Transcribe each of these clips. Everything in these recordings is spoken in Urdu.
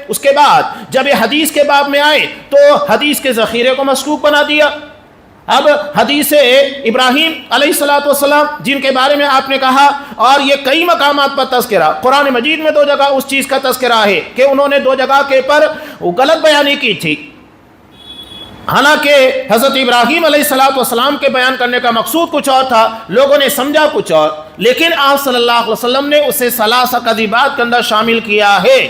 اس کے بعد جب یہ حدیث کے باب میں آئے تو حدیث کے ذخیرے کو مشکوک بنا دیا۔ اب حدیث ابراہیم علیہ الصلوۃ والسلام جن کے بارے میں آپ نے کہا، اور یہ کئی مقامات پر تذکرہ، قرآن مجید میں 2 جگہ اس چیز کا تذکرہ ہے کہ انہوں نے 2 جگہ کے پر غلط بیانی کی تھی، حالانکہ حضرت ابراہیم علیہ الصلوۃ والسلام کے بیان کرنے کا مقصود کچھ اور تھا، لوگوں نے سمجھا کچھ اور، لیکن آپ صلی اللہ علیہ وسلم نے اسے ثلاثہ کذبات کے اندر شامل کیا ہے،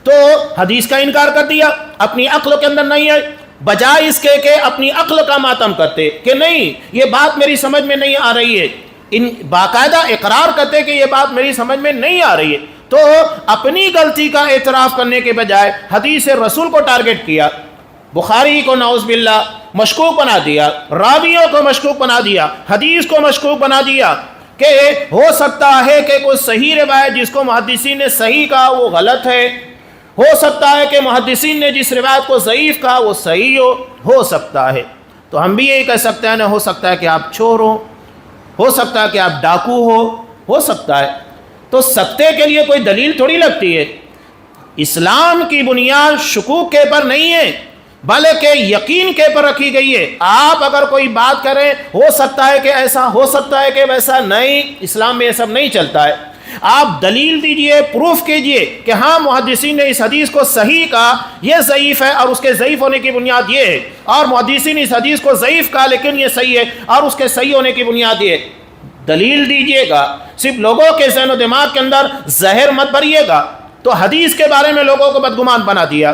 تو حدیث کا انکار کر دیا، اپنی عقل کے اندر نہیں ہے، بجائے اس کے کہ اپنی عقل کا ماتم کرتے کہ نہیں یہ بات میری سمجھ میں نہیں آ رہی ہے، ان باقاعدہ اقرار کرتے کہ یہ بات میری سمجھ میں نہیں آ رہی ہے، تو اپنی غلطی کا اعتراف کرنے کے بجائے حدیث رسول کو ٹارگٹ کیا، بخاری کو نعوذ باللہ مشکوک بنا دیا، راویوں کو مشکوک بنا دیا، حدیث کو مشکوک بنا دیا کہ ہو سکتا ہے کہ کوئی صحیح روایت جس کو محدثین نے صحیح کہا وہ غلط ہے، ہو سکتا ہے کہ محدثین نے جس روایت کو ضعیف کہا وہ صحیح ہو سکتا ہے۔ تو ہم بھی یہی کہہ سکتے ہیں، نہ ہو سکتا ہے کہ آپ چور ہو سکتا ہے کہ آپ ڈاکو ہو سکتا ہے، تو سکتے کے لیے کوئی دلیل تھوڑی لگتی ہے۔ اسلام کی بنیاد شکوک کے پر نہیں ہے بلکہ یقین کے پر رکھی گئی ہے۔ آپ اگر کوئی بات کریں ہو سکتا ہے کہ ایسا، ہو سکتا ہے کہ ویسا، نہیں، اسلام میں یہ سب نہیں چلتا ہے۔ آپ دلیل دیجئے، پروف کیجئے کہ ہاں محدثین نے اس حدیث کو صحیح کہا، یہ ضعیف ہے اور اس کے ضعیف ہونے کی بنیاد یہ ہے، اور محدثین اس حدیث کو ضعیف کہا لیکن یہ صحیح ہے اور اس کے صحیح ہونے کی بنیاد یہ ہے۔ دلیل دیجئے گا، صرف لوگوں کے ذہن و دماغ کے اندر زہر مت بھریے گا۔ تو حدیث کے بارے میں لوگوں کو بدگمان بنا دیا۔